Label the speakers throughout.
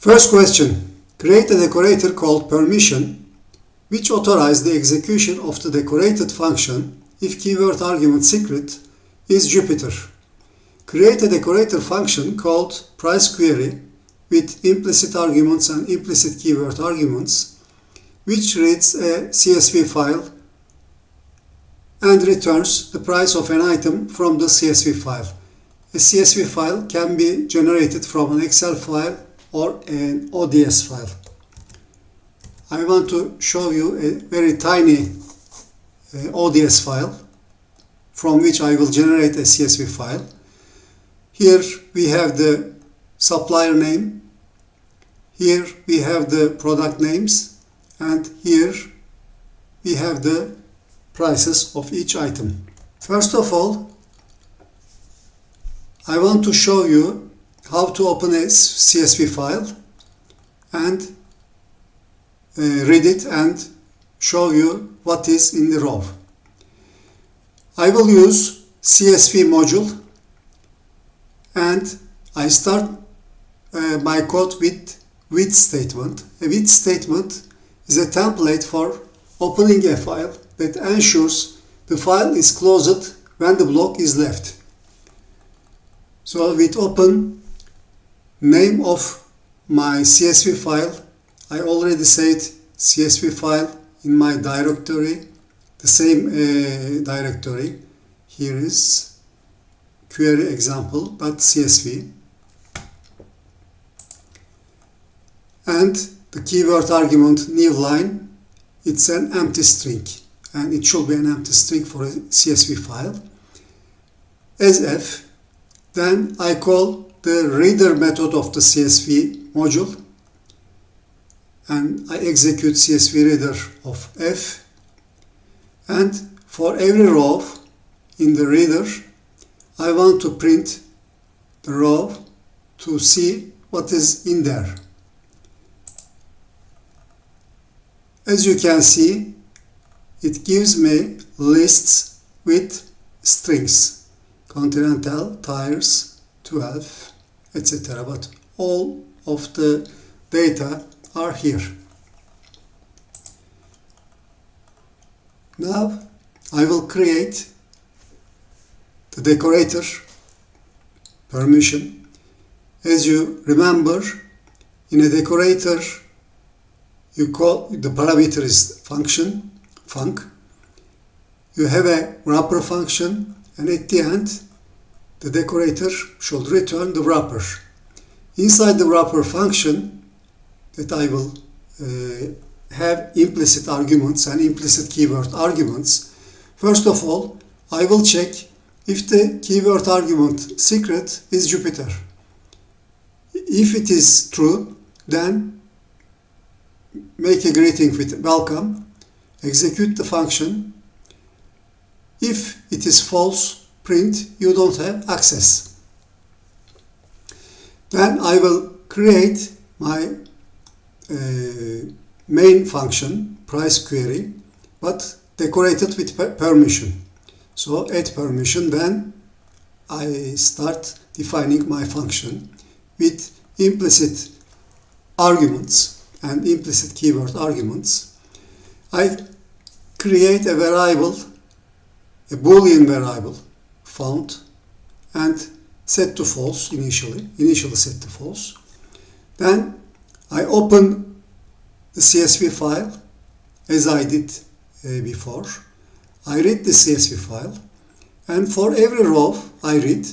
Speaker 1: First question. Create a decorator called permission, which authorizes the execution of the decorated function if keyword argument secret is Jupiter. Create a decorator function called price query with implicit arguments and implicit keyword arguments, which reads a CSV file and returns the price of an item from the CSV file. A CSV file can be generated from an Excel file or an ODS file. I want to show you a very tiny ODS file from which I will generate a CSV file. Here we have the supplier name, here we have the product names, and here we have the prices of each item. First of all, I want to show you how to open a CSV file and read it and show you what is in the row. I will use CSV module and I start my code with with statement. A with statement is a template for opening a file that ensures the file is closed when the block is left. So with open, name of my CSV file, I already said CSV file in my directory, the same directory. Here is query example.csv. And the keyword argument new line, it's an empty string, and it should be an empty string for a CSV file. As f, then I call the reader method of the CSV module, and I execute CSV reader of f, and for every row in the reader, I want to print the row to see what is in there. As you can see, it gives me lists with strings, Continental, tires, 12, etc. But all of the data are here. Now I will create the decorator permission. As you remember, in a decorator, you call the parameter is function, func. You have a wrapper function, and at the end, the decorator should return the wrapper. Inside the wrapper function, that I will have implicit arguments and implicit keyword arguments. First of all, I will check if the keyword argument secret is Jupiter. If it is true, then make a greeting with welcome, execute the function. If it is false, print you don't have access. Then I will create my main function, price query, but decorated with permission. So add permission, then I start defining my function with implicit arguments and implicit keyword arguments. I create a variable, a Boolean variable, found, and set to false initially set to false. Then I open the CSV file as I did before. I read the CSV file, and for every row I read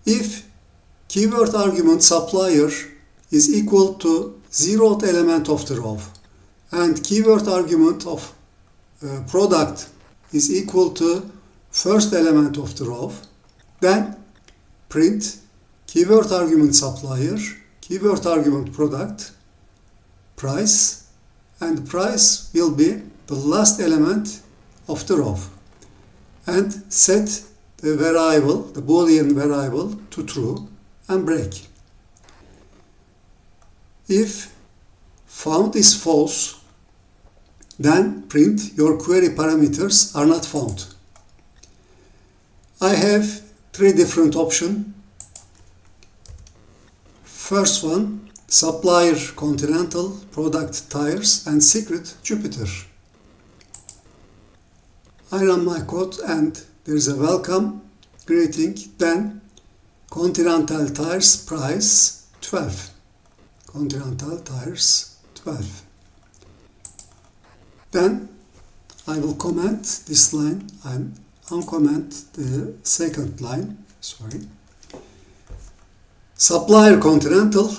Speaker 1: if keyword argument supplier is equal to 0th element of the row and keyword argument of product is equal to first element of the row, then print keyword argument supplier, keyword argument product, price, and price will be the last element of the row, and set the variable, the Boolean variable, to true and break. If found is false, then print your query parameters are not found. I have three different options. First one, supplier Continental, product tires, and secret Jupiter. I run my code and there is a welcome greeting, then Continental tires price 12. Continental tires 12. Then I will comment this line and uncomment the second line. Supplier Continental,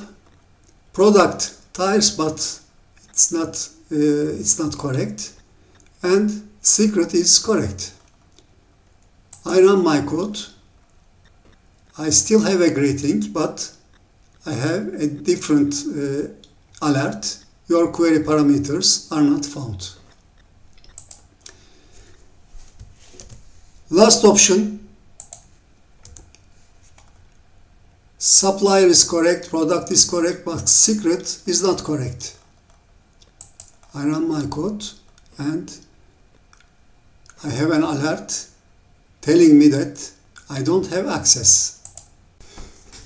Speaker 1: product tires, but it's not correct, and secret is correct. I run my code. I still have a greeting, but I have a different alert. Your query parameters are not found. Last option, supplier is correct, product is correct, but secret is not correct. I run my code and I have an alert telling me that I don't have access.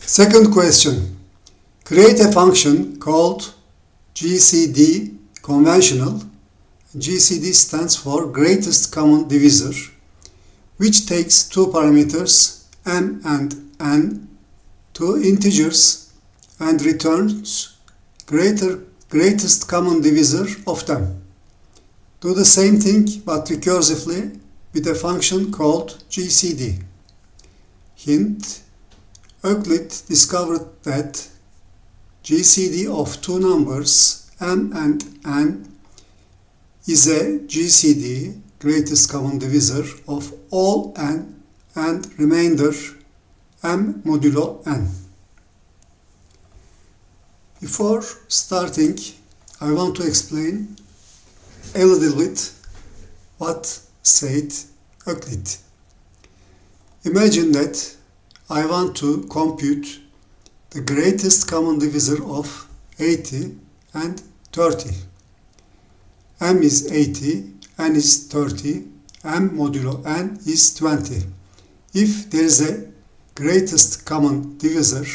Speaker 1: Second question, create a function called GCD conventional. GCD stands for greatest common divisor, which takes two parameters m and n, two integers, and returns greatest common divisor of them. Do the same thing but recursively with a function called GCD. Hint: Euclid discovered that GCD of two numbers m and n is a GCD, greatest common divisor, of all n and remainder m modulo n. Before starting, I want to explain a little bit what said Euclid. Imagine that I want to compute the greatest common divisor of 80 and 30. M is 80, n is 30, m modulo n is 20. If there is a greatest common divisor,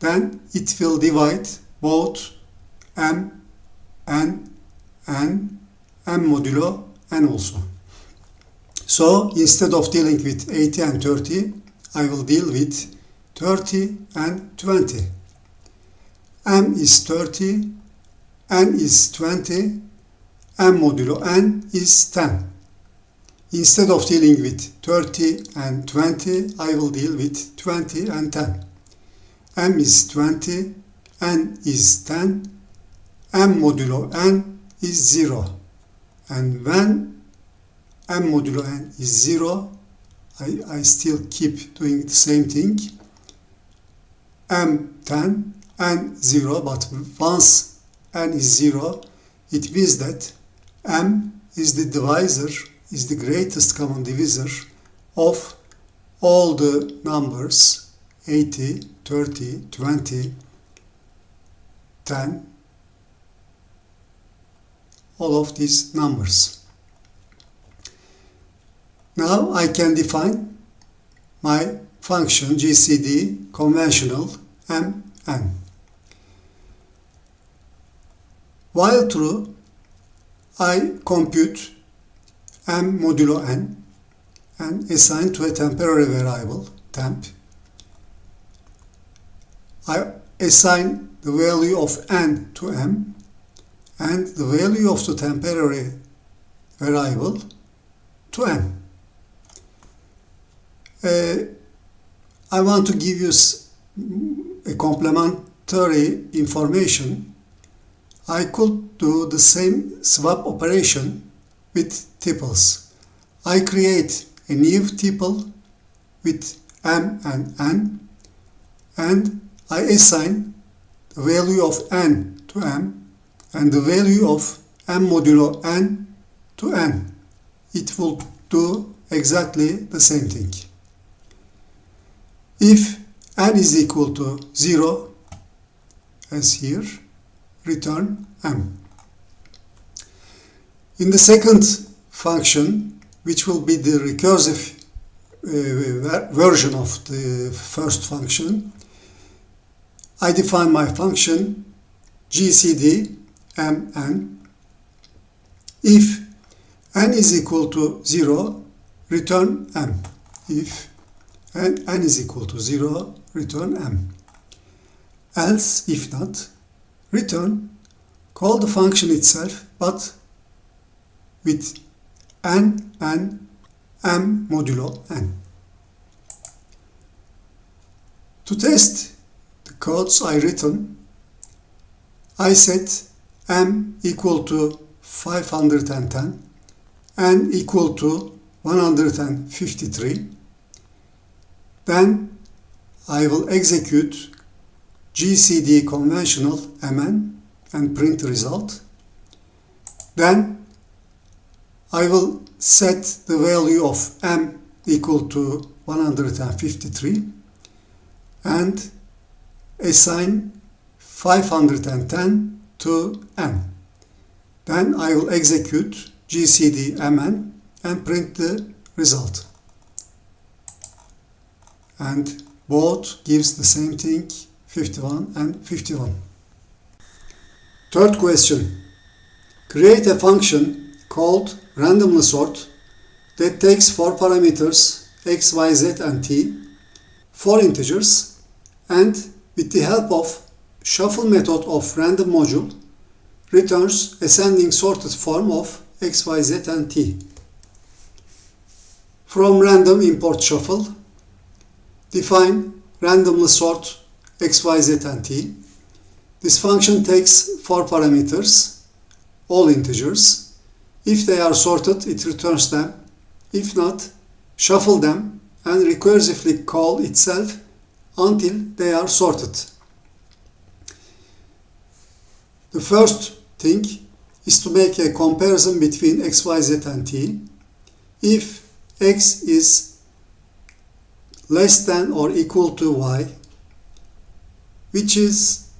Speaker 1: then it will divide both m, n, m modulo n also. So instead of dealing with 80 and 30, I will deal with 30 and 20. M is 30, n is 20, m modulo n is 10. Instead of dealing with 30 and 20, I will deal with 20 and 10. M is 20, n is 10, m modulo n is 0. And when m modulo n is 0, I still keep doing the same thing. M 10, n 0, but once n is 0, it means that m is the divisor, is the greatest common divisor of all the numbers 80, 30, 20, 10, all of these numbers. Now I can define my function GCD conventional m n. While true, I compute m modulo n and assign to a temporary variable temp. I assign the value of n to m and the value of the temporary variable to n. I want to give you a complementary information. I could do the same swap operation with tuples. I create a new tuple with m and n, and I assign the value of n to m and the value of m modulo n to n. It will do exactly the same thing. If n is equal to 0, as here, return m. In the second function, which will be the recursive version of the first function, I define my function GCD mn. If n is equal to 0, return m. If n is equal to 0, return m. Else, if not, return, call the function itself, but with n and m modulo n. To test the codes I written, I set m equal to 510, n equal to 153. Then I will execute GCD conventional mn and print the result. Then I will set the value of m equal to 153 and assign 510 to n. Then I will execute GCD mn and print the result. And both gives the same thing, 51 and 51. Third question. Create a function called randomly sort that takes 4 parameters x, y, z and t, 4 integers, and with the help of shuffle method of random module returns ascending sorted form of x, y, z and t. From random import shuffle, define randomly sort x, y, z and t. This function takes 4 parameters, all integers. If they are sorted, it returns them. If not, shuffle them and recursively call itself until they are sorted. The first thing is to make a comparison between x, y, z and t. If x is less than or equal to y, which is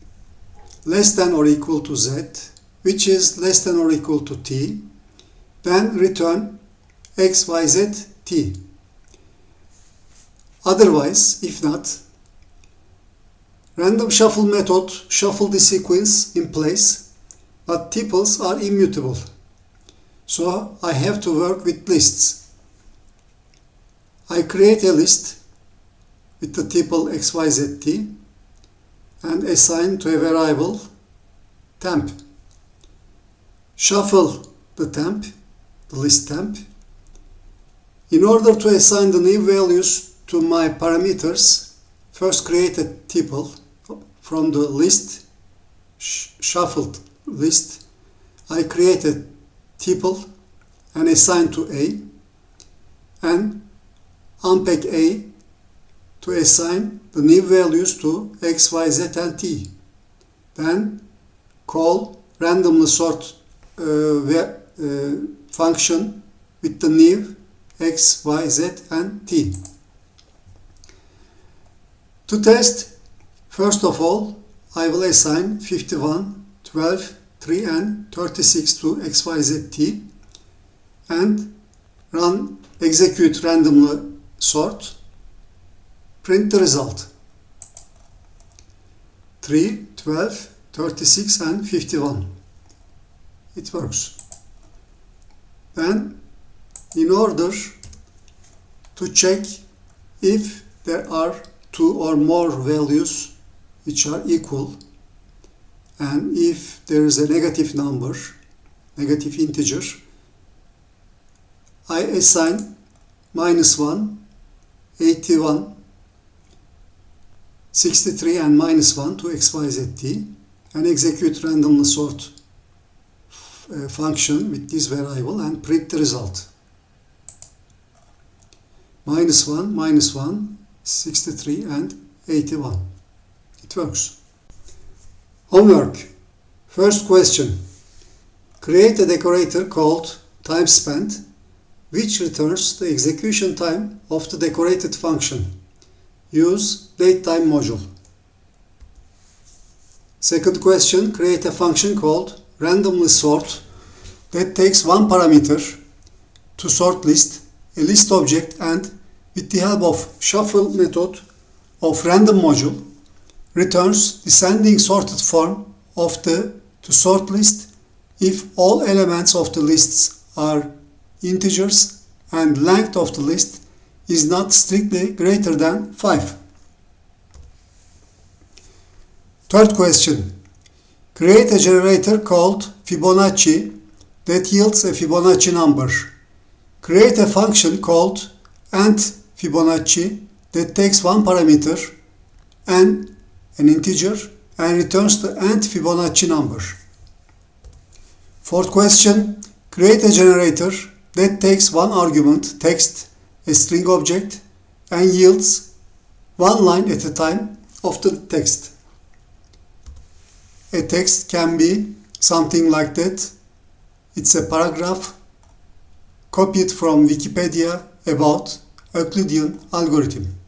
Speaker 1: less than or equal to z, which is less than or equal to t, then return x, y, z, t. Otherwise, if not, random shuffle method shuffle the sequence in place, but tuples are immutable. So I have to work with lists. I create a list with the tuple x, y, z, t and assign to a variable temp. Shuffle the temp, the list temp. In order to assign the new values to my parameters, first create a tuple from the list, shuffled list. I create a tuple and assign to A, and unpack A to assign the new values to x, y, z and t. Then call randomly sort function with the new x, y, z and t. To test, first of all, I will assign 51, 12, 3 and 36 to x, y, z, t and execute randomly sort. Print the result. 3, 12, 36 and 51. It works. Then, in order to check if there are 2 or more values which are equal, and if there is a negative number, negative integer, I assign -1, 81, 63 and -1 to x, y, z, t and execute randomly sort function with this variable and print the result. -1, -1, 63 and 81. It works. Homework. First question. Create a decorator called time spent, which returns the execution time of the decorated function. Use datetime module. Second question. Create a function called randomly sort that takes 1 parameter to sort list, a list object, and with the help of shuffle method of random module returns descending sorted form of the toSort list if all elements of the lists are integers and length of the list is not strictly greater than 5. Third question. Create a generator called Fibonacci that yields a Fibonacci number. Create a function called AndFibonacci that takes one parameter, n, an integer, and returns the nth Fibonacci number. Fourth question. Create a generator that takes one argument, text, a string object, and yields one line at a time of the text. A text can be something like that. It's a paragraph copied from Wikipedia about Euclidean algorithm.